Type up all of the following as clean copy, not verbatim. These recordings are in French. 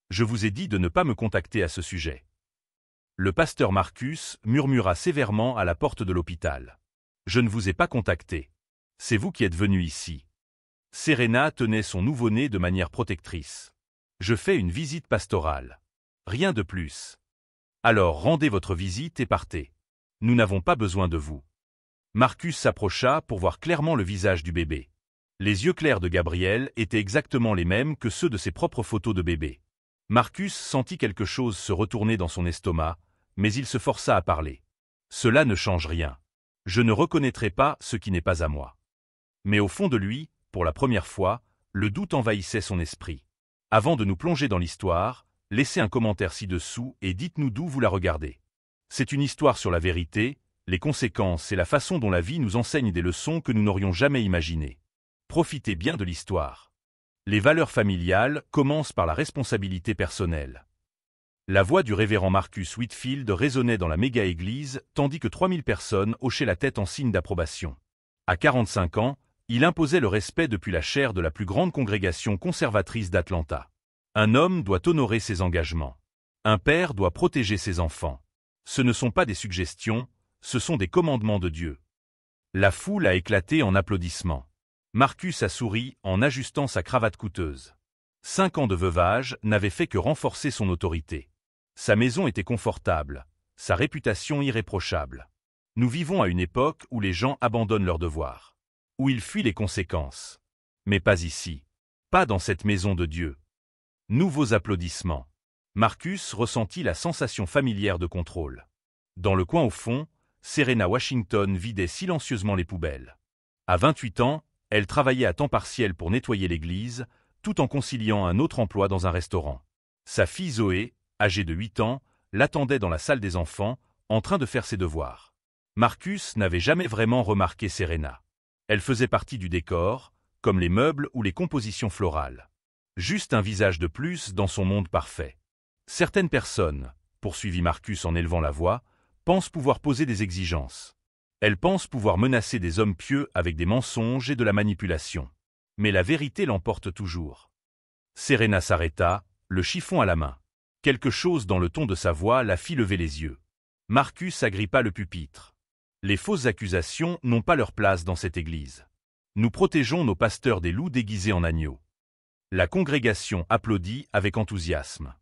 Je vous ai dit de ne pas me contacter à ce sujet. Le pasteur Marcus murmura sévèrement à la porte de l'hôpital. Je ne vous ai pas contacté. C'est vous qui êtes venu ici. Serena tenait son nouveau-né de manière protectrice. Je fais une visite pastorale. Rien de plus. Alors rendez votre visite et partez. Nous n'avons pas besoin de vous. Marcus s'approcha pour voir clairement le visage du bébé. Les yeux clairs de Gabriel étaient exactement les mêmes que ceux de ses propres photos de bébé. Marcus sentit quelque chose se retourner dans son estomac, mais il se força à parler. Cela ne change rien. Je ne reconnaîtrai pas ce qui n'est pas à moi. Mais au fond de lui, pour la première fois, le doute envahissait son esprit. Avant de nous plonger dans l'histoire, laissez un commentaire ci-dessous et dites-nous d'où vous la regardez. C'est une histoire sur la vérité, les conséquences et la façon dont la vie nous enseigne des leçons que nous n'aurions jamais imaginées. Profitez bien de l'histoire. Les valeurs familiales commencent par la responsabilité personnelle. La voix du révérend Marcus Whitfield résonnait dans la méga-église, tandis que 3000 personnes hochaient la tête en signe d'approbation. À 45 ans, il imposait le respect depuis la chaire de la plus grande congrégation conservatrice d'Atlanta. Un homme doit honorer ses engagements. Un père doit protéger ses enfants. Ce ne sont pas des suggestions, ce sont des commandements de Dieu. La foule a éclaté en applaudissements. Marcus a souri en ajustant sa cravate coûteuse. 5 ans de veuvage n'avaient fait que renforcer son autorité. Sa maison était confortable, sa réputation irréprochable. Nous vivons à une époque où les gens abandonnent leurs devoirs, où ils fuient les conséquences. Mais pas ici, pas dans cette maison de Dieu. Nouveaux applaudissements. Marcus ressentit la sensation familière de contrôle. Dans le coin au fond, Serena Washington vidait silencieusement les poubelles. À 28 ans, elle travaillait à temps partiel pour nettoyer l'église, tout en conciliant un autre emploi dans un restaurant. Sa fille Zoé, âgée de 8 ans, l'attendait dans la salle des enfants, en train de faire ses devoirs. Marcus n'avait jamais vraiment remarqué Serena. Elle faisait partie du décor, comme les meubles ou les compositions florales. Juste un visage de plus dans son monde parfait. Certaines personnes, poursuivit Marcus en élevant la voix, pensent pouvoir poser des exigences. Elles pensent pouvoir menacer des hommes pieux avec des mensonges et de la manipulation. Mais la vérité l'emporte toujours. Serena s'arrêta, le chiffon à la main. Quelque chose dans le ton de sa voix la fit lever les yeux. Marcus agrippa le pupitre. Les fausses accusations n'ont pas leur place dans cette église. Nous protégeons nos pasteurs des loups déguisés en agneaux. La congrégation applaudit avec enthousiasme.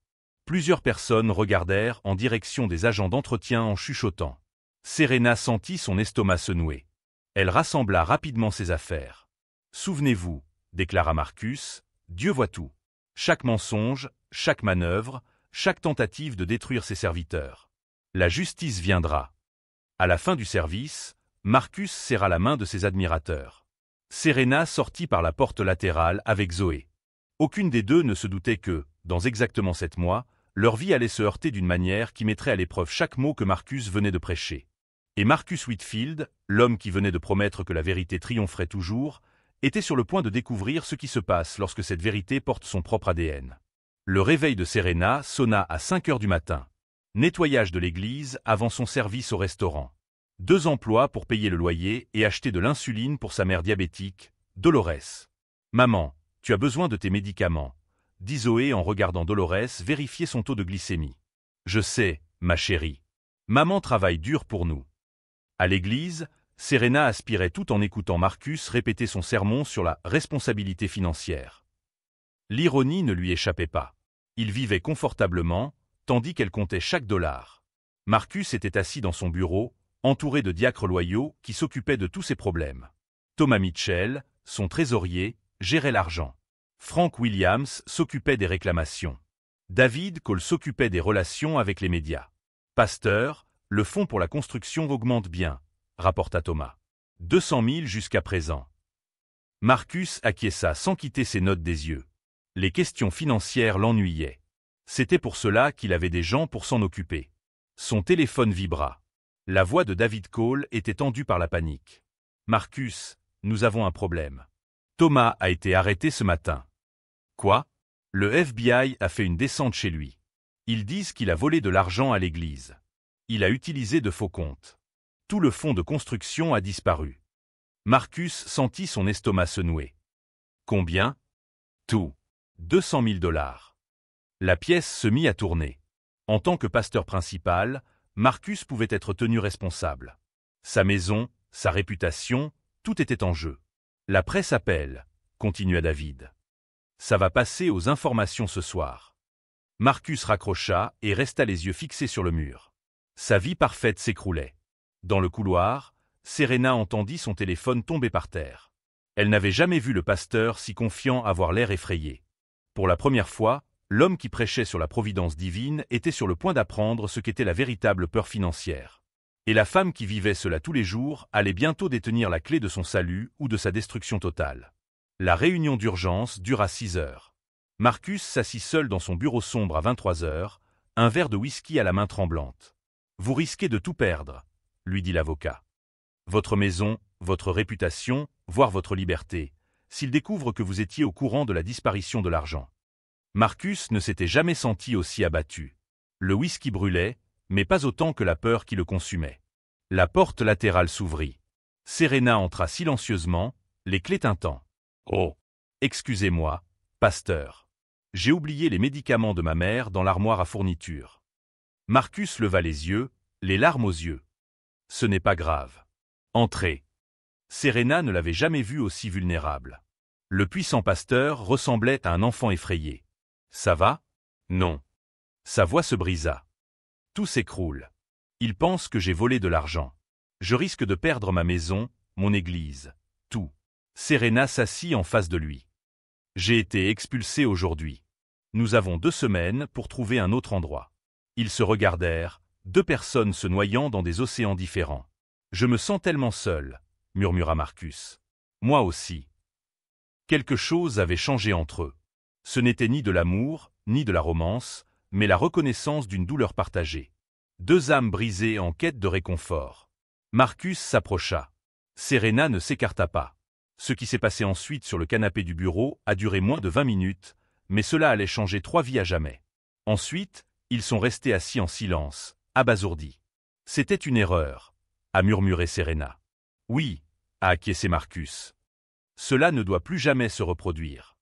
Plusieurs personnes regardèrent en direction des agents d'entretien en chuchotant. Serena sentit son estomac se nouer. Elle rassembla rapidement ses affaires. « Souvenez-vous, déclara Marcus, Dieu voit tout. Chaque mensonge, chaque manœuvre, chaque tentative de détruire ses serviteurs. La justice viendra. » À la fin du service, Marcus serra la main de ses admirateurs. Serena sortit par la porte latérale avec Zoé. Aucune des deux ne se doutait que, dans exactement 7 mois, leur vie allait se heurter d'une manière qui mettrait à l'épreuve chaque mot que Marcus venait de prêcher. Et Marcus Whitfield, l'homme qui venait de promettre que la vérité triompherait toujours, était sur le point de découvrir ce qui se passe lorsque cette vérité porte son propre ADN. Le réveil de Serena sonna à 5 heures du matin. Nettoyage de l'église avant son service au restaurant. 2 emplois pour payer le loyer et acheter de l'insuline pour sa mère diabétique, Dolores. « Maman, tu as besoin de tes médicaments, » dit Zoé en regardant Dolores vérifier son taux de glycémie. « Je sais, ma chérie. Maman travaille dur pour nous. » À l'église, Serena aspirait tout en écoutant Marcus répéter son sermon sur la responsabilité financière. L'ironie ne lui échappait pas. Il vivait confortablement, tandis qu'elle comptait chaque dollar. Marcus était assis dans son bureau, entouré de diacres loyaux qui s'occupaient de tous ses problèmes. Thomas Mitchell, son trésorier, gérait l'argent. Frank Williams s'occupait des réclamations. David Cole s'occupait des relations avec les médias. Pasteur, le fonds pour la construction augmente bien, rapporta Thomas. 200 000 jusqu'à présent. Marcus acquiesça sans quitter ses notes des yeux. Les questions financières l'ennuyaient. C'était pour cela qu'il avait des gens pour s'en occuper. Son téléphone vibra. La voix de David Cole était tendue par la panique. « Marcus, nous avons un problème. Thomas a été arrêté ce matin. » « Quoi ? Le FBI a fait une descente chez lui. Ils disent qu'il a volé de l'argent à l'église. Il a utilisé de faux comptes. Tout le fonds de construction a disparu. » Marcus sentit son estomac se nouer. « Combien ? » Tout. 200 000 $. La pièce se mit à tourner. En tant que pasteur principal, Marcus pouvait être tenu responsable. Sa maison, sa réputation, tout était en jeu. La presse appelle, continua David. Ça va passer aux informations ce soir. Marcus raccrocha et resta les yeux fixés sur le mur. Sa vie parfaite s'écroulait. Dans le couloir, Serena entendit son téléphone tomber par terre. Elle n'avait jamais vu le pasteur si confiant avoir l'air effrayé. Pour la première fois, l'homme qui prêchait sur la providence divine était sur le point d'apprendre ce qu'était la véritable peur financière. Et la femme qui vivait cela tous les jours allait bientôt détenir la clé de son salut ou de sa destruction totale. La réunion d'urgence dura 6 heures. Marcus s'assit seul dans son bureau sombre à 23 heures, un verre de whisky à la main tremblante. « Vous risquez de tout perdre », lui dit l'avocat. « Votre maison, votre réputation, voire votre liberté, s'il découvre que vous étiez au courant de la disparition de l'argent. » Marcus ne s'était jamais senti aussi abattu. Le whisky brûlait, mais pas autant que la peur qui le consumait. La porte latérale s'ouvrit. Serena entra silencieusement, les clés tintant. « Oh, excusez-moi, pasteur. J'ai oublié les médicaments de ma mère dans l'armoire à fournitures. » Marcus leva les yeux, les larmes aux yeux. « Ce n'est pas grave. Entrez. » Serena ne l'avait jamais vu aussi vulnérable. Le puissant pasteur ressemblait à un enfant effrayé. « Ça va ? » ?»« Non. » Sa voix se brisa. « Tout s'écroule. Ils pensent que j'ai volé de l'argent. Je risque de perdre ma maison, mon église, tout. » Serena s'assit en face de lui. « J'ai été expulsé aujourd'hui. Nous avons 2 semaines pour trouver un autre endroit. » Ils se regardèrent, 2 personnes se noyant dans des océans différents. « Je me sens tellement seul, » murmura Marcus. « Moi aussi. » Quelque chose avait changé entre eux. Ce n'était ni de l'amour, ni de la romance, mais la reconnaissance d'une douleur partagée. 2 âmes brisées en quête de réconfort. Marcus s'approcha. Serena ne s'écarta pas. Ce qui s'est passé ensuite sur le canapé du bureau a duré moins de 20 minutes, mais cela allait changer 3 vies à jamais. Ensuite, ils sont restés assis en silence, abasourdis. « C'était une erreur », a murmuré Serena. « Oui », a acquiescé Marcus. « Cela ne doit plus jamais se reproduire. »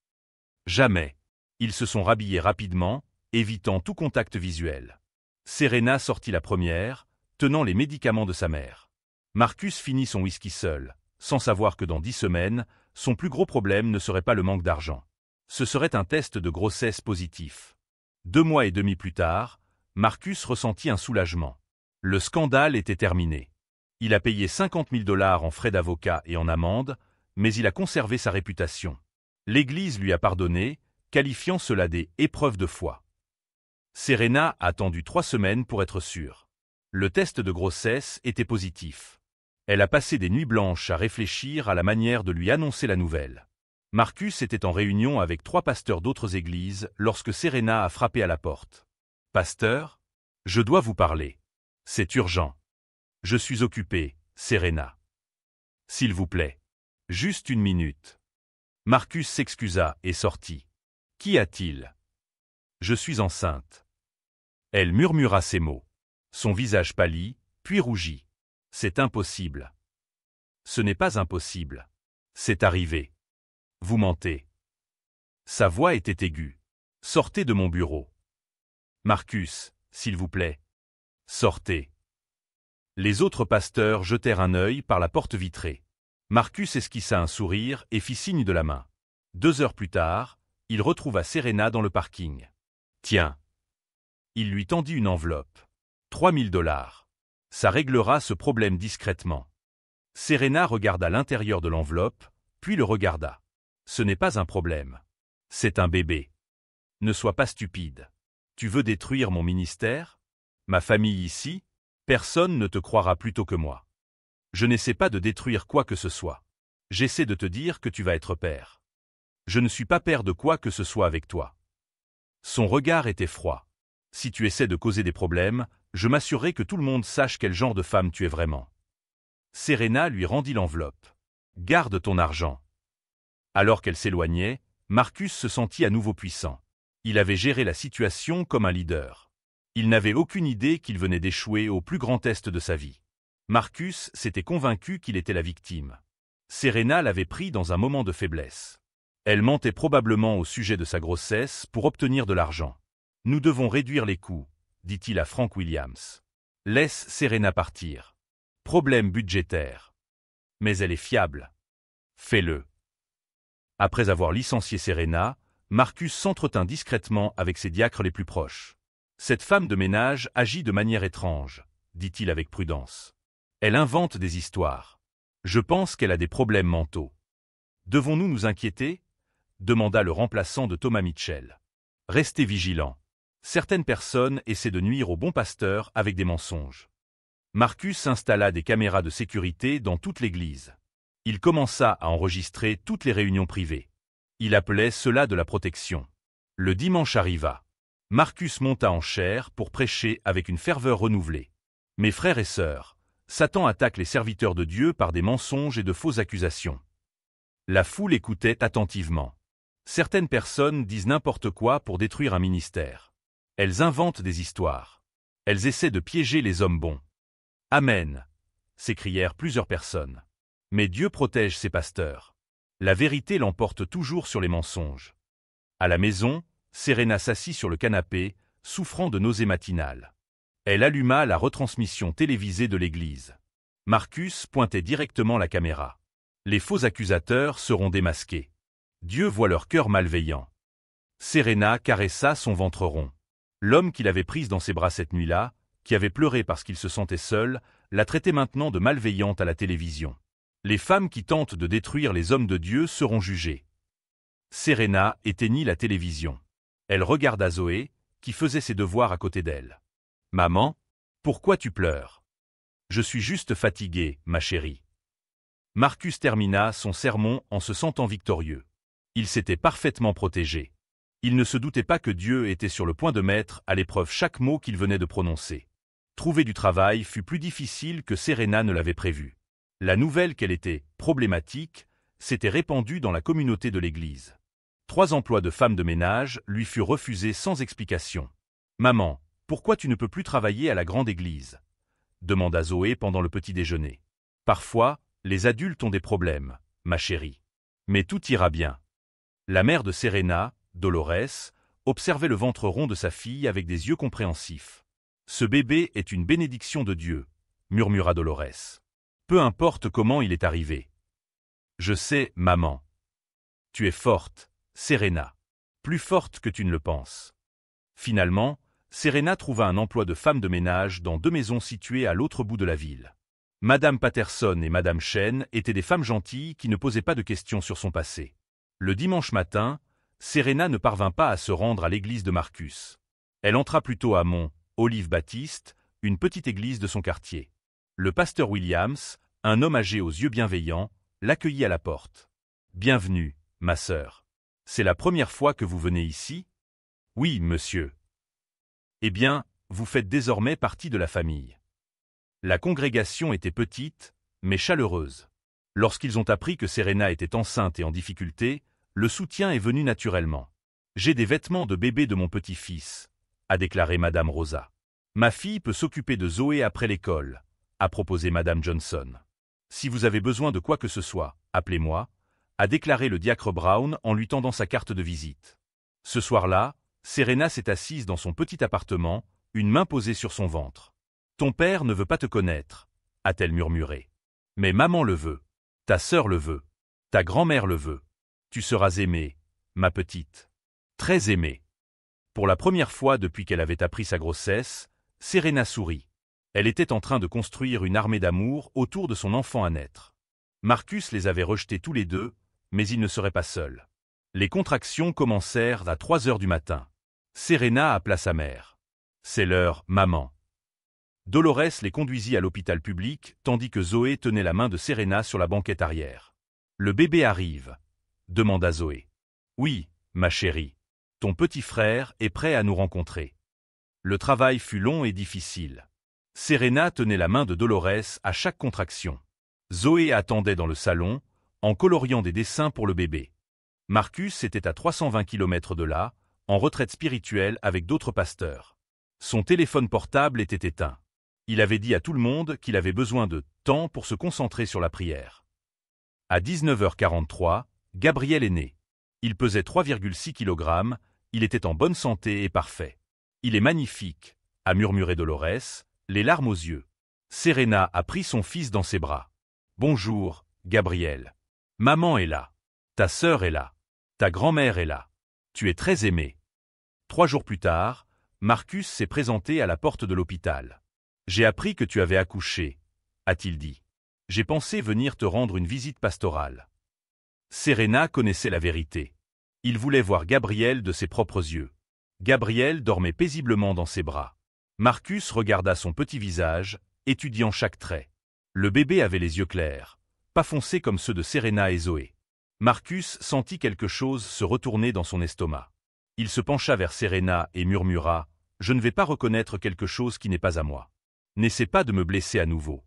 Jamais. Ils se sont rhabillés rapidement, évitant tout contact visuel. Serena sortit la première, tenant les médicaments de sa mère. Marcus finit son whisky seul, sans savoir que dans 10 semaines, son plus gros problème ne serait pas le manque d'argent. Ce serait un test de grossesse positif. 2 mois et demi plus tard, Marcus ressentit un soulagement. Le scandale était terminé. Il a payé 50 000 $ en frais d'avocat et en amende, mais il a conservé sa réputation. L'Église lui a pardonné, qualifiant cela des « épreuves de foi ». Serena a attendu 3 semaines pour être sûre. Le test de grossesse était positif. Elle a passé des nuits blanches à réfléchir à la manière de lui annoncer la nouvelle. Marcus était en réunion avec 3 pasteurs d'autres églises lorsque Serena a frappé à la porte. « Pasteur, je dois vous parler. C'est urgent. Je suis occupé, Serena. S'il vous plaît. Juste 1 minute. » Marcus s'excusa et sortit. « Qu'y a-t-il ? » »« Je suis enceinte. » Elle murmura ces mots. Son visage pâlit, puis rougit. « C'est impossible. » »« Ce n'est pas impossible. C'est arrivé. » »« Vous mentez. » Sa voix était aiguë. « Sortez de mon bureau. »« Marcus, s'il vous plaît. Sortez. » Les autres pasteurs jetèrent un œil par la porte vitrée. Marcus esquissa un sourire et fit signe de la main. 2 heures plus tard, il retrouva Serena dans le parking. « Tiens. » Il lui tendit une enveloppe. 3 000 $. Ça réglera ce problème discrètement. Serena regarda l'intérieur de l'enveloppe, puis le regarda. « Ce n'est pas un problème. C'est un bébé. Ne sois pas stupide. Tu veux détruire mon ministère? Ma famille ici? Personne ne te croira plus tôt que moi. Je n'essaie pas de détruire quoi que ce soit. J'essaie de te dire que tu vas être père. Je ne suis pas père de quoi que ce soit avec toi. » Son regard était froid. « Si tu essaies de causer des problèmes, je m'assurerai que tout le monde sache quel genre de femme tu es vraiment. » Serena lui rendit l'enveloppe. « Garde ton argent. » Alors qu'elle s'éloignait, Marcus se sentit à nouveau puissant. Il avait géré la situation comme un leader. Il n'avait aucune idée qu'il venait d'échouer au plus grand test de sa vie. Marcus s'était convaincu qu'il était la victime. Serena l'avait pris dans un moment de faiblesse. Elle mentait probablement au sujet de sa grossesse pour obtenir de l'argent. Nous devons réduire les coûts, dit-il à Frank Williams. Laisse Serena partir. Problème budgétaire. Mais elle est fiable. Fais-le. Après avoir licencié Serena, Marcus s'entretint discrètement avec ses diacres les plus proches. Cette femme de ménage agit de manière étrange, dit-il avec prudence. Elle invente des histoires. Je pense qu'elle a des problèmes mentaux. Devons-nous nous inquiéter? Demanda le remplaçant de Thomas Mitchell. Restez vigilants. Certaines personnes essaient de nuire au bon pasteur avec des mensonges. Marcus installa des caméras de sécurité dans toute l'église. Il commença à enregistrer toutes les réunions privées. Il appelait cela de la protection. Le dimanche arriva. Marcus monta en chair pour prêcher avec une ferveur renouvelée. Mes frères et sœurs, Satan attaque les serviteurs de Dieu par des mensonges et de fausses accusations. La foule écoutait attentivement. Certaines personnes disent n'importe quoi pour détruire un ministère. Elles inventent des histoires. Elles essaient de piéger les hommes bons. Amen, s'écrièrent plusieurs personnes. Mais Dieu protège ses pasteurs. La vérité l'emporte toujours sur les mensonges. À la maison, Serena s'assit sur le canapé, souffrant de nausées matinales. Elle alluma la retransmission télévisée de l'église. Marcus pointait directement la caméra. Les faux accusateurs seront démasqués. Dieu voit leur cœur malveillant. Serena caressa son ventre rond. L'homme qui l'avait prise dans ses bras cette nuit-là, qui avait pleuré parce qu'il se sentait seul, la traitait maintenant de malveillante à la télévision. Les femmes qui tentent de détruire les hommes de Dieu seront jugées. Serena éteignit la télévision. Elle regarda Zoé, qui faisait ses devoirs à côté d'elle. « Maman, pourquoi tu pleures ? » « Je suis juste fatigué, ma chérie. » Marcus termina son sermon en se sentant victorieux. Il s'était parfaitement protégé. Il ne se doutait pas que Dieu était sur le point de mettre à l'épreuve chaque mot qu'il venait de prononcer. Trouver du travail fut plus difficile que Serena ne l'avait prévu. La nouvelle qu'elle était problématique s'était répandue dans la communauté de l'Église. 3 emplois de femme de ménage lui furent refusés sans explication. « Maman, pourquoi tu ne peux plus travailler à la grande église ?» demanda Zoé pendant le petit déjeuner. « Parfois, les adultes ont des problèmes, ma chérie. Mais tout ira bien. » La mère de Serena, Dolores, observait le ventre rond de sa fille avec des yeux compréhensifs. « Ce bébé est une bénédiction de Dieu, » murmura Dolores. « Peu importe comment il est arrivé. »« Je sais, maman. »« Tu es forte, Serena. Plus forte que tu ne le penses. » Finalement, Serena trouva un emploi de femme de ménage dans 2 maisons situées à l'autre bout de la ville. Madame Patterson et Madame Chen étaient des femmes gentilles qui ne posaient pas de questions sur son passé. Le dimanche matin, Serena ne parvint pas à se rendre à l'église de Marcus. Elle entra plutôt à Mont Olive Baptiste, une petite église de son quartier. Le pasteur Williams, un homme âgé aux yeux bienveillants, l'accueillit à la porte. « Bienvenue, ma sœur. C'est la première fois que vous venez ici ? » « Oui, monsieur. » « Eh bien, vous faites désormais partie de la famille. » La congrégation était petite, mais chaleureuse. Lorsqu'ils ont appris que Serena était enceinte et en difficulté, le soutien est venu naturellement. « J'ai des vêtements de bébé de mon petit-fils, » a déclaré Madame Rosa. « Ma fille peut s'occuper de Zoé après l'école, » a proposé Madame Johnson. « Si vous avez besoin de quoi que ce soit, appelez-moi, » a déclaré le diacre Brown en lui tendant sa carte de visite. Ce soir-là, Serena s'est assise dans son petit appartement, une main posée sur son ventre. « Ton père ne veut pas te connaître, » a-t-elle murmuré. « Mais maman le veut. Ta sœur le veut. Ta grand-mère le veut. Tu seras aimée, ma petite. Très aimée. » Pour la première fois depuis qu'elle avait appris sa grossesse, Serena sourit. Elle était en train de construire une armée d'amour autour de son enfant à naître. Marcus les avait rejetés tous les 2, mais il ne serait pas seul. Les contractions commencèrent à 3 heures du matin. Serena appela sa mère. « C'est l'heure, maman. » Dolores les conduisit à l'hôpital public, tandis que Zoé tenait la main de Serena sur la banquette arrière. « Le bébé arrive ?» demanda Zoé. « Oui, ma chérie. Ton petit frère est prêt à nous rencontrer. » Le travail fut long et difficile. Serena tenait la main de Dolores à chaque contraction. Zoé attendait dans le salon, en coloriant des dessins pour le bébé. Marcus était à 320 km de là, en retraite spirituelle avec d'autres pasteurs. Son téléphone portable était éteint. Il avait dit à tout le monde qu'il avait besoin de temps pour se concentrer sur la prière. À 19h43, Gabriel est né. Il pesait 3,6 kg, il était en bonne santé et parfait. Il est magnifique, a murmuré Dolores, les larmes aux yeux. Serena a pris son fils dans ses bras. Bonjour, Gabriel. Maman est là. Ta sœur est là. Ta grand-mère est là. Tu es très aimé. 3 jours plus tard, Marcus s'est présenté à la porte de l'hôpital. J'ai appris que tu avais accouché, a-t-il dit. J'ai pensé venir te rendre une visite pastorale. Serena connaissait la vérité. Il voulait voir Gabriel de ses propres yeux. Gabriel dormait paisiblement dans ses bras. Marcus regarda son petit visage, étudiant chaque trait. Le bébé avait les yeux clairs, pas foncés comme ceux de Serena et Zoé. Marcus sentit quelque chose se retourner dans son estomac. Il se pencha vers Serena et murmura « Je ne vais pas reconnaître quelque chose qui n'est pas à moi. N'essaie pas de me blesser à nouveau. »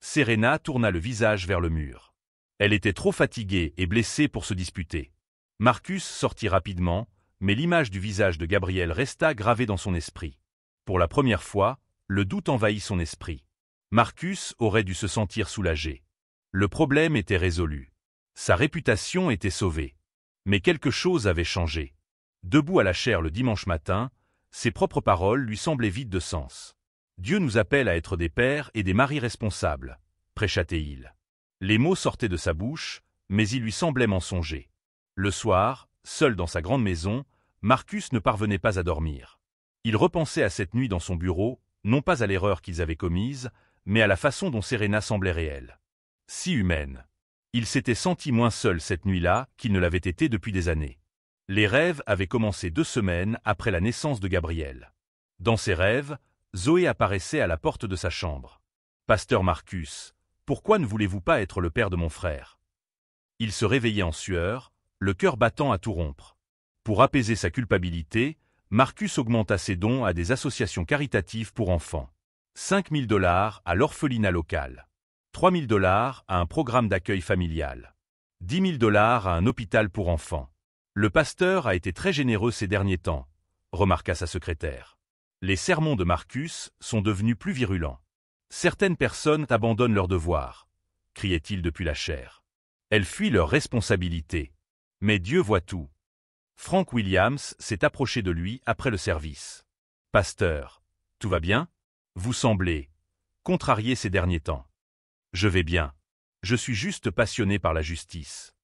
Serena tourna le visage vers le mur. Elle était trop fatiguée et blessée pour se disputer. Marcus sortit rapidement, mais l'image du visage de Gabriel resta gravée dans son esprit. Pour la première fois, le doute envahit son esprit. Marcus aurait dû se sentir soulagé. Le problème était résolu. Sa réputation était sauvée. Mais quelque chose avait changé. Debout à la chaire le dimanche matin, ses propres paroles lui semblaient vides de sens. « Dieu nous appelle à être des pères et des maris responsables », prêcha-t-il. Les mots sortaient de sa bouche, mais ils lui semblaient mensongers. Le soir, seul dans sa grande maison, Marcus ne parvenait pas à dormir. Il repensait à cette nuit dans son bureau, non pas à l'erreur qu'ils avaient commise, mais à la façon dont Serena semblait réelle. Si humaine. Il s'était senti moins seul cette nuit-là qu'il ne l'avait été depuis des années. Les rêves avaient commencé 2 semaines après la naissance de Gabriel. Dans ses rêves, Zoé apparaissait à la porte de sa chambre. « Pasteur Marcus, pourquoi ne voulez-vous pas être le père de mon frère ?» Il se réveillait en sueur, le cœur battant à tout rompre. Pour apaiser sa culpabilité, Marcus augmenta ses dons à des associations caritatives pour enfants. 5 000 $ à l'orphelinat local. 3 000 $ à un programme d'accueil familial. 10 000 $ à un hôpital pour enfants. Le pasteur a été très généreux ces derniers temps, remarqua sa secrétaire. Les sermons de Marcus sont devenus plus virulents. Certaines personnes abandonnent leurs devoirs, criait-il depuis la chaire. Elles fuient leurs responsabilités. Mais Dieu voit tout. Frank Williams s'est approché de lui après le service. Pasteur, tout va bien? Vous semblez contrarié ces derniers temps. Je vais bien. Je suis juste passionné par la justice.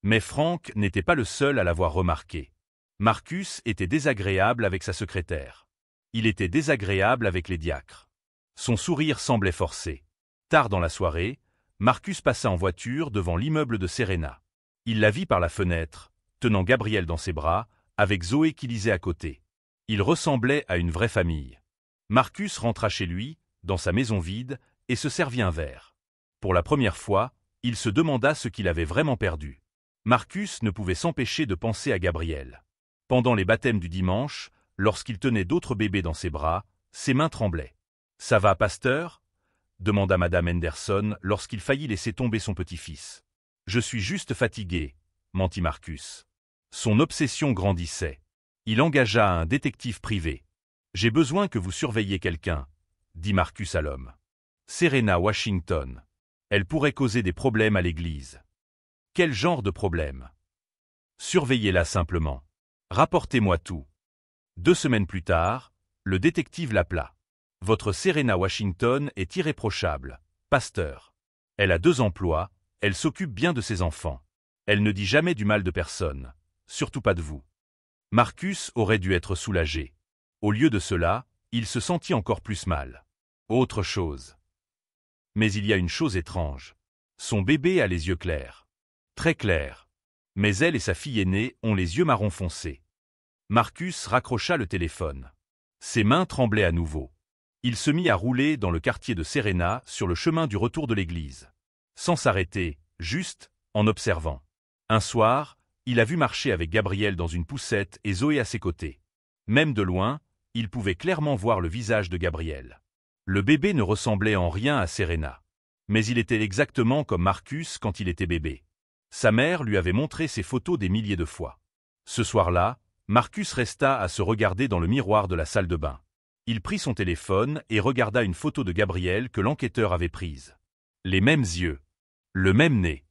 Mais Frank n'était pas le seul à l'avoir remarqué. Marcus était désagréable avec sa secrétaire. Il était désagréable avec les diacres. Son sourire semblait forcé. Tard dans la soirée, Marcus passa en voiture devant l'immeuble de Serena. Il la vit par la fenêtre, tenant Gabriel dans ses bras, avec Zoé qui lisait à côté. Il ressemblait à une vraie famille. Marcus rentra chez lui, dans sa maison vide, et se servit un verre. Pour la première fois, il se demanda ce qu'il avait vraiment perdu. Marcus ne pouvait s'empêcher de penser à Gabriel. Pendant les baptêmes du dimanche, lorsqu'il tenait d'autres bébés dans ses bras, ses mains tremblaient. « Ça va, pasteur ?» demanda Madame Henderson lorsqu'il faillit laisser tomber son petit-fils. « Je suis juste fatigué », mentit Marcus. Son obsession grandissait. Il engagea un détective privé. « J'ai besoin que vous surveilliez quelqu'un », dit Marcus à l'homme. « Serena Washington. Elle pourrait causer des problèmes à l'église. » Quel genre de problème? Surveillez-la simplement. Rapportez-moi tout. 2 semaines plus tard, le détective l'appela. Votre Serena Washington est irréprochable, pasteur. Elle a 2 emplois, elle s'occupe bien de ses enfants. Elle ne dit jamais du mal de personne, surtout pas de vous. Marcus aurait dû être soulagé. Au lieu de cela, il se sentit encore plus mal. Autre chose. Mais il y a une chose étrange. Son bébé a les yeux clairs. Très clairs. Mais elle et sa fille aînée ont les yeux marron foncé. Marcus raccrocha le téléphone. Ses mains tremblaient à nouveau. Il se mit à rouler dans le quartier de Serena sur le chemin du retour de l'église. Sans s'arrêter, juste, en observant. Un soir, il a vu marcher avec Gabriel dans une poussette et Zoé à ses côtés. Même de loin, il pouvait clairement voir le visage de Gabriel. Le bébé ne ressemblait en rien à Serena. Mais il était exactement comme Marcus quand il était bébé. Sa mère lui avait montré ses photos des milliers de fois. Ce soir-là, Marcus resta à se regarder dans le miroir de la salle de bain. Il prit son téléphone et regarda une photo de Gabriel que l'enquêteur avait prise. Les mêmes yeux, le même nez,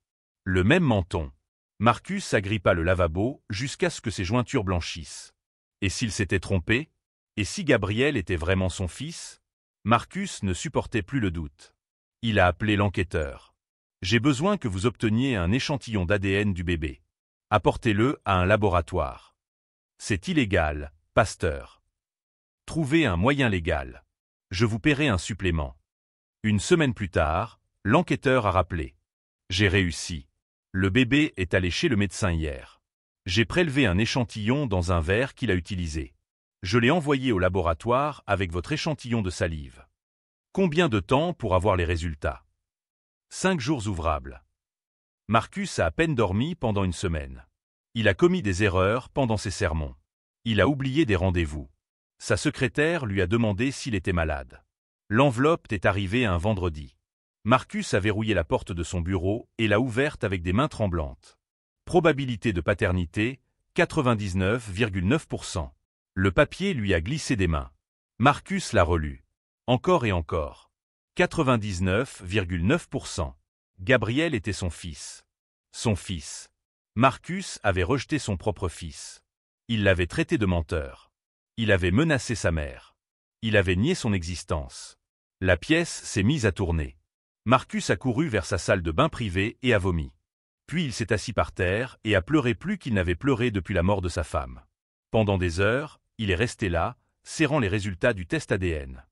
le même menton. Marcus agrippa le lavabo jusqu'à ce que ses jointures blanchissent. Et s'il s'était trompé? Et si Gabriel était vraiment son fils? Marcus ne supportait plus le doute. Il a appelé l'enquêteur. J'ai besoin que vous obteniez un échantillon d'ADN du bébé. Apportez-le à un laboratoire. C'est illégal, pasteur. Trouvez un moyen légal. Je vous paierai un supplément. Une semaine plus tard, l'enquêteur a rappelé. J'ai réussi. Le bébé est allé chez le médecin hier. J'ai prélevé un échantillon dans un verre qu'il a utilisé. Je l'ai envoyé au laboratoire avec votre échantillon de salive. Combien de temps pour avoir les résultats? 5 jours ouvrables. Marcus a à peine dormi pendant une semaine. Il a commis des erreurs pendant ses sermons. Il a oublié des rendez-vous. Sa secrétaire lui a demandé s'il était malade. L'enveloppe est arrivée un vendredi. Marcus a verrouillé la porte de son bureau et l'a ouverte avec des mains tremblantes. Probabilité de paternité, 99,9%. Le papier lui a glissé des mains. Marcus l'a relu. Encore et encore. 99,9%. Gabriel était son fils. Son fils. Marcus avait rejeté son propre fils. Il l'avait traité de menteur. Il avait menacé sa mère. Il avait nié son existence. La pièce s'est mise à tourner. Marcus a couru vers sa salle de bain privée et a vomi. Puis il s'est assis par terre et a pleuré plus qu'il n'avait pleuré depuis la mort de sa femme. Pendant des heures, il est resté là, serrant les résultats du test ADN.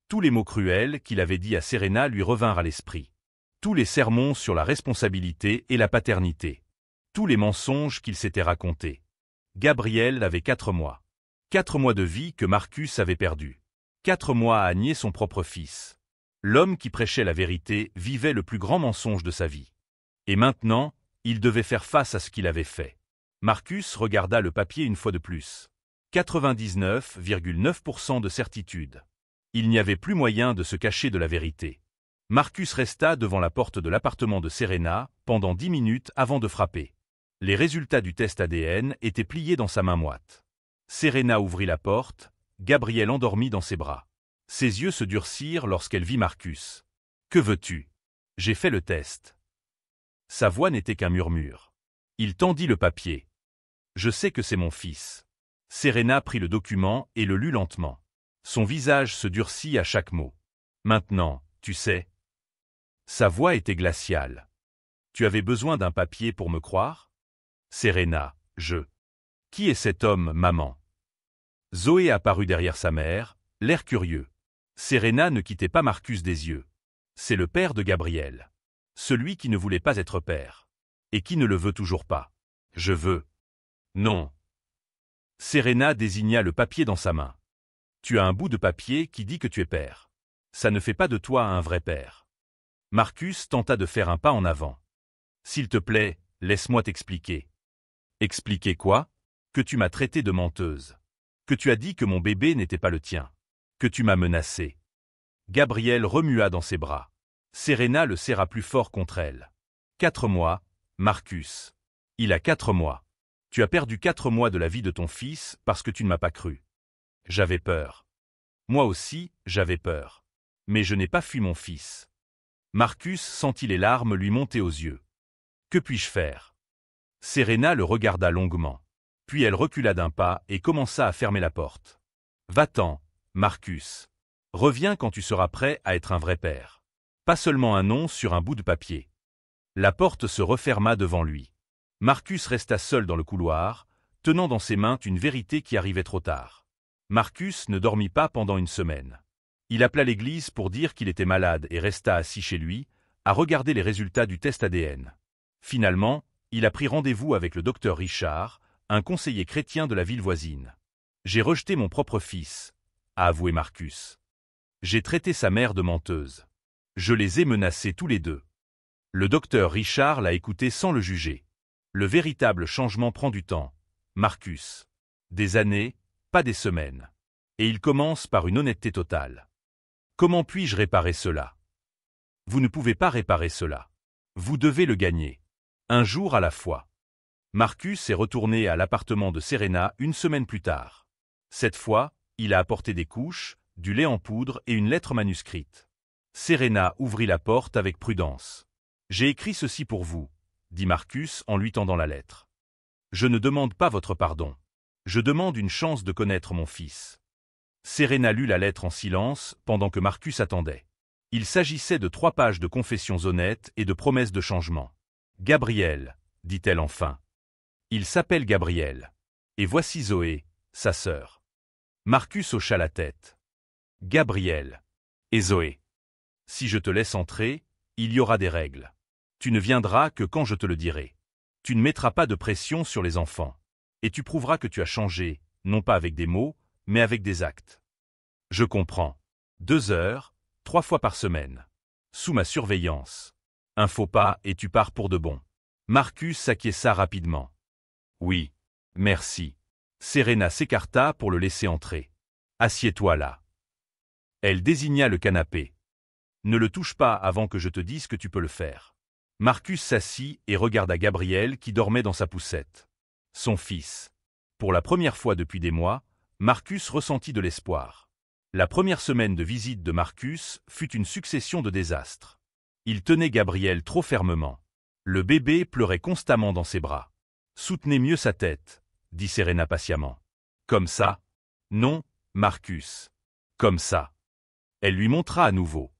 Tous les mots cruels qu'il avait dits à Serena lui revinrent à l'esprit. Tous les sermons sur la responsabilité et la paternité. Tous les mensonges qu'il s'était racontés. Gabriel avait 4 mois. 4 mois de vie que Marcus avait perdus. 4 mois à nier son propre fils. L'homme qui prêchait la vérité vivait le plus grand mensonge de sa vie. Et maintenant, il devait faire face à ce qu'il avait fait. Marcus regarda le papier une fois de plus. 99,9% de certitude. Il n'y avait plus moyen de se cacher de la vérité. Marcus resta devant la porte de l'appartement de Serena pendant 10 minutes avant de frapper. Les résultats du test ADN étaient pliés dans sa main moite. Serena ouvrit la porte, Gabriel endormi dans ses bras. Ses yeux se durcirent lorsqu'elle vit Marcus. « Que veux-tu? J'ai fait le test. » Sa voix n'était qu'un murmure. Il tendit le papier. « Je sais que c'est mon fils. » Serena prit le document et le lut lentement. Son visage se durcit à chaque mot. « Maintenant, tu sais. » Sa voix était glaciale. « Tu avais besoin d'un papier pour me croire? » Serena, je. « Qui est cet homme, maman? » Zoé apparut derrière sa mère, l'air curieux. Serena ne quittait pas Marcus des yeux. C'est le père de Gabriel. Celui qui ne voulait pas être père. Et qui ne le veut toujours pas. Je veux. Non. Serena désigna le papier dans sa main. Tu as un bout de papier qui dit que tu es père. Ça ne fait pas de toi un vrai père. Marcus tenta de faire un pas en avant. S'il te plaît, laisse-moi t'expliquer. Expliquer quoi? Que tu m'as traité de menteuse. Que tu as dit que mon bébé n'était pas le tien. Que tu m'as menacé. Gabriel remua dans ses bras. Serena le serra plus fort contre elle. 4 mois, Marcus. Il a 4 mois. Tu as perdu 4 mois de la vie de ton fils parce que tu ne m'as pas cru. J'avais peur. Moi aussi, j'avais peur. Mais je n'ai pas fui mon fils. Marcus sentit les larmes lui monter aux yeux. Que puis-je faire? Serena le regarda longuement. Puis elle recula d'un pas et commença à fermer la porte. Va-t'en, Marcus. Reviens quand tu seras prêt à être un vrai père. Pas seulement un nom sur un bout de papier. La porte se referma devant lui. Marcus resta seul dans le couloir, tenant dans ses mains une vérité qui arrivait trop tard. Marcus ne dormit pas pendant une semaine. Il appela l'église pour dire qu'il était malade et resta assis chez lui, à regarder les résultats du test ADN. Finalement, il a pris rendez-vous avec le docteur Richard, un conseiller chrétien de la ville voisine. « J'ai rejeté mon propre fils », a avoué Marcus. « J'ai traité sa mère de menteuse. Je les ai menacés tous les deux. » Le docteur Richard l'a écouté sans le juger. Le véritable changement prend du temps, Marcus. Des années, pas des semaines. Et il commence par une honnêteté totale. Comment puis-je réparer cela? Vous ne pouvez pas réparer cela. Vous devez le gagner. Un jour à la fois. Marcus est retourné à l'appartement de Serena une semaine plus tard. Cette fois, il a apporté des couches, du lait en poudre et une lettre manuscrite. Serena ouvrit la porte avec prudence. « J'ai écrit ceci pour vous », dit Marcus en lui tendant la lettre. « Je ne demande pas votre pardon. Je demande une chance de connaître mon fils. » Serena lut la lettre en silence pendant que Marcus attendait. Il s'agissait de 3 pages de confessions honnêtes et de promesses de changement. « Gabriel, dit-elle enfin. Il s'appelle Gabriel. Et voici Zoé, sa sœur. » Marcus hocha la tête. « Gabriel. Et Zoé. Si je te laisse entrer, il y aura des règles. Tu ne viendras que quand je te le dirai. Tu ne mettras pas de pression sur les enfants. Et tu prouveras que tu as changé, non pas avec des mots, mais avec des actes. Je comprends. 2 heures, 3 fois par semaine. Sous ma surveillance. Un faux pas et tu pars pour de bon. » Marcus s'acquiesça rapidement. « Oui. Merci. » Serena s'écarta pour le laisser entrer. « Assieds-toi là. » Elle désigna le canapé. « Ne le touche pas avant que je te dise que tu peux le faire. » Marcus s'assit et regarda Gabriel qui dormait dans sa poussette. Son fils. Pour la première fois depuis des mois, Marcus ressentit de l'espoir. La première semaine de visite de Marcus fut une succession de désastres. Il tenait Gabriel trop fermement. Le bébé pleurait constamment dans ses bras. « Soutenez mieux sa tête, » dit Serena patiemment. « Comme ça ? » ?»« Non, Marcus. Comme ça. » Elle lui montra à nouveau.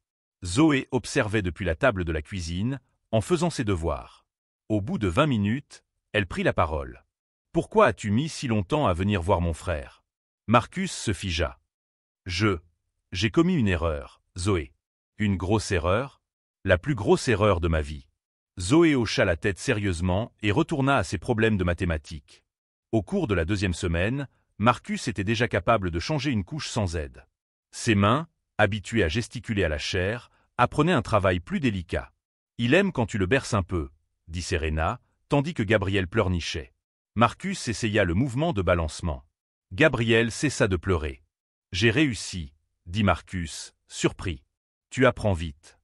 Zoé observait depuis la table de la cuisine, en faisant ses devoirs. Au bout de 20 minutes, elle prit la parole. « Pourquoi as-tu mis si longtemps à venir voir mon frère ?» Marcus se figea. « J'ai commis une erreur, Zoé. »« Une grosse erreur ? » ?»« La plus grosse erreur de ma vie. » Zoé hocha la tête sérieusement et retourna à ses problèmes de mathématiques. Au cours de la 2e semaine, Marcus était déjà capable de changer une couche sans aide. Ses mains, habituées à gesticuler à la chair, apprenaient un travail plus délicat. « Il aime quand tu le berces un peu, » dit Serena, tandis que Gabriel pleurnichait. Marcus essaya le mouvement de balancement. Gabriel cessa de pleurer. « J'ai réussi, » dit Marcus, surpris. « Tu apprends vite. »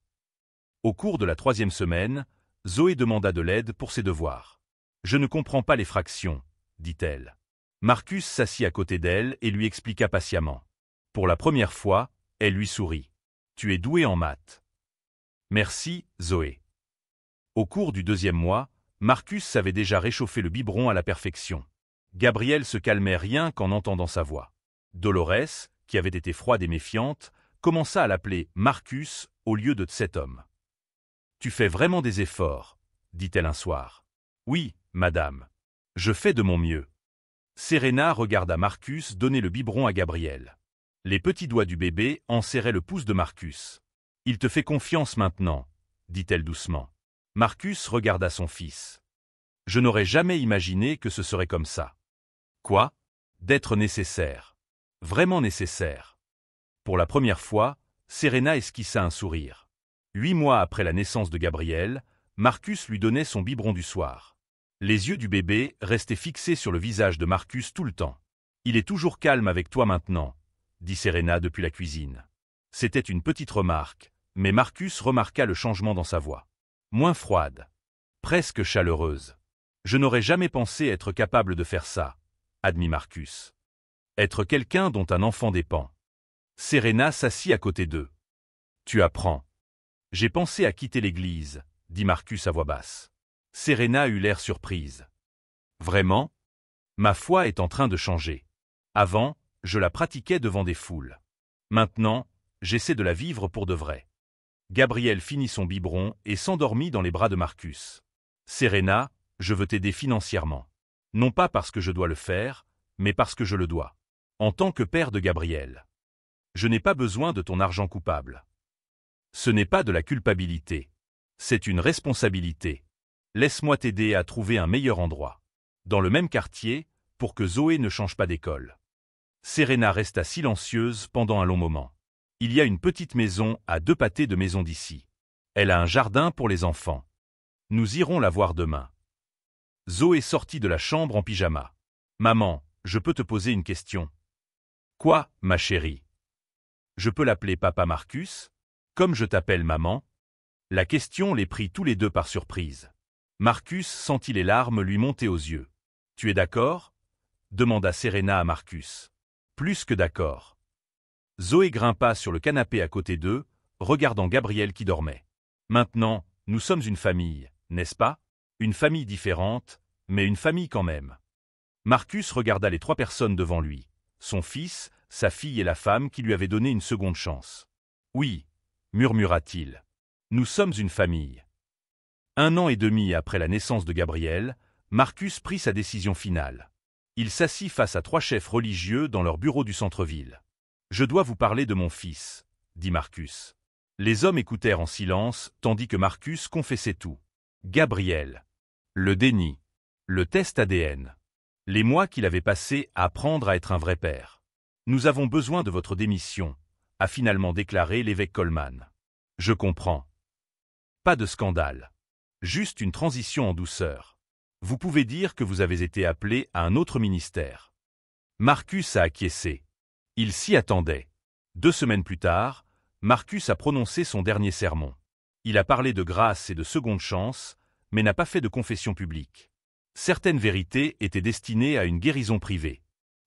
Au cours de la 3e semaine, Zoé demanda de l'aide pour ses devoirs. « Je ne comprends pas les fractions, » dit-elle. Marcus s'assit à côté d'elle et lui expliqua patiemment. Pour la première fois, elle lui sourit. « Tu es doué en maths. »« Merci, Zoé. » Au cours du 2e mois, Marcus savait déjà réchauffer le biberon à la perfection. Gabriel se calmait rien qu'en entendant sa voix. Dolores, qui avait été froide et méfiante, commença à l'appeler Marcus au lieu de cet homme. « Tu fais vraiment des efforts, » dit-elle un soir. « Oui, madame. Je fais de mon mieux. » Serena regarda Marcus donner le biberon à Gabriel. Les petits doigts du bébé enserraient le pouce de Marcus. « Il te fait confiance maintenant, » dit-elle doucement. Marcus regarda son fils. « Je n'aurais jamais imaginé que ce serait comme ça. »« Quoi ? D'être nécessaire. Vraiment nécessaire. » Pour la première fois, Serena esquissa un sourire. 8 mois après la naissance de Gabriel, Marcus lui donnait son biberon du soir. Les yeux du bébé restaient fixés sur le visage de Marcus tout le temps. « Il est toujours calme avec toi maintenant, » dit Serena depuis la cuisine. C'était une petite remarque, mais Marcus remarqua le changement dans sa voix. Moins froide. Presque chaleureuse. « Je n'aurais jamais pensé être capable de faire ça, » admit Marcus. Être quelqu'un dont un enfant dépend. Serena s'assit à côté d'eux. « Tu apprends. »« J'ai pensé à quitter l'église, » dit Marcus à voix basse. Serena eut l'air surprise. « Vraiment ? Ma foi est en train de changer. Avant, je la pratiquais devant des foules. Maintenant, j'essaie de la vivre pour de vrai. » Gabriel finit son biberon et s'endormit dans les bras de Marcus. « Serena, je veux t'aider financièrement. Non pas parce que je dois le faire, mais parce que je le dois. En tant que père de Gabriel. Je n'ai pas besoin de ton argent coupable. Ce n'est pas de la culpabilité. C'est une responsabilité. Laisse-moi t'aider à trouver un meilleur endroit. Dans le même quartier, pour que Zoé ne change pas d'école. » Serena resta silencieuse pendant un long moment. « Il y a une petite maison à 2 pâtés de maison d'ici. Elle a un jardin pour les enfants. Nous irons la voir demain. » Zoé sortit de la chambre en pyjama. « Maman, je peux te poser une question. »« Quoi, ma chérie ? » ?»« Je peux l'appeler papa Marcus, comme je t'appelle maman ?» La question les prit tous les deux par surprise. Marcus sentit les larmes lui monter aux yeux. « Tu es d'accord ?» demanda Serena à Marcus. « Plus que d'accord. » Zoé grimpa sur le canapé à côté d'eux, regardant Gabriel qui dormait. « Maintenant, nous sommes une famille, n'est-ce pas ? Une famille différente, mais une famille quand même. » Marcus regarda les 3 personnes devant lui, son fils, sa fille et la femme qui lui avaient donné une seconde chance. Oui, murmura-t-il. Nous sommes une famille. 1 an et demi après la naissance de Gabriel, Marcus prit sa décision finale. Il s'assit face à 3 chefs religieux dans leur bureau du centre-ville. « Je dois vous parler de mon fils, » dit Marcus. Les hommes écoutèrent en silence, tandis que Marcus confessait tout. Gabriel. Le déni. Le test ADN. Les mois qu'il avait passés à apprendre à être un vrai père. « Nous avons besoin de votre démission, » a finalement déclaré l'évêque Coleman. « Je comprends. Pas de scandale. Juste une transition en douceur. Vous pouvez dire que vous avez été appelé à un autre ministère. » Marcus a acquiescé. Il s'y attendait. 2 semaines plus tard, Marcus a prononcé son dernier sermon. Il a parlé de grâce et de seconde chance, mais n'a pas fait de confession publique. Certaines vérités étaient destinées à une guérison privée.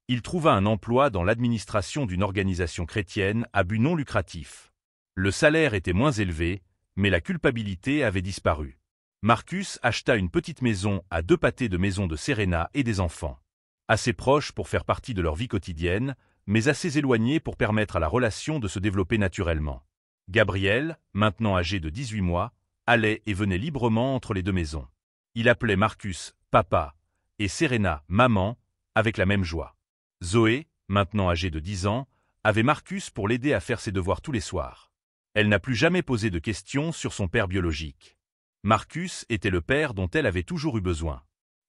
Il trouva un emploi dans l'administration d'une organisation chrétienne à but non lucratif. Le salaire était moins élevé, mais la culpabilité avait disparu. Marcus acheta une petite maison à 2 pâtés de maison de Serena et des enfants. Assez proches pour faire partie de leur vie quotidienne, mais assez éloignés pour permettre à la relation de se développer naturellement. Gabriel, maintenant âgé de 18 mois, allait et venait librement entre les 2 maisons. Il appelait Marcus « papa » et Serena « maman » avec la même joie. Zoé, maintenant âgée de 10 ans, avait Marcus pour l'aider à faire ses devoirs tous les soirs. Elle n'a plus jamais posé de questions sur son père biologique. Marcus était le père dont elle avait toujours eu besoin.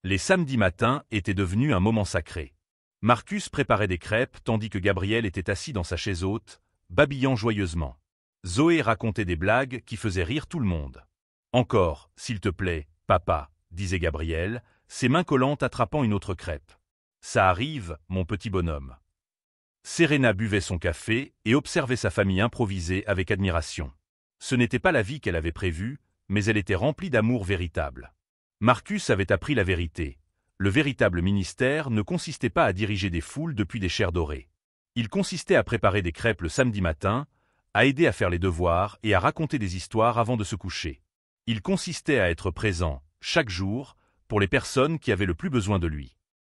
Les samedis matins étaient devenus un moment sacré. Marcus préparait des crêpes tandis que Gabriel était assis dans sa chaise haute, babillant joyeusement. Zoé racontait des blagues qui faisaient rire tout le monde. « Encore, s'il te plaît, papa », disait Gabriel, ses mains collantes attrapant une autre crêpe. « Ça arrive, mon petit bonhomme. » Serena buvait son café et observait sa famille improvisée avec admiration. Ce n'était pas la vie qu'elle avait prévue, mais elle était remplie d'amour véritable. Marcus avait appris la vérité. Le véritable ministère ne consistait pas à diriger des foules depuis des chairs dorées. Il consistait à préparer des crêpes le samedi matin, à aider à faire les devoirs et à raconter des histoires avant de se coucher. Il consistait à être présent, chaque jour, pour les personnes qui avaient le plus besoin de lui.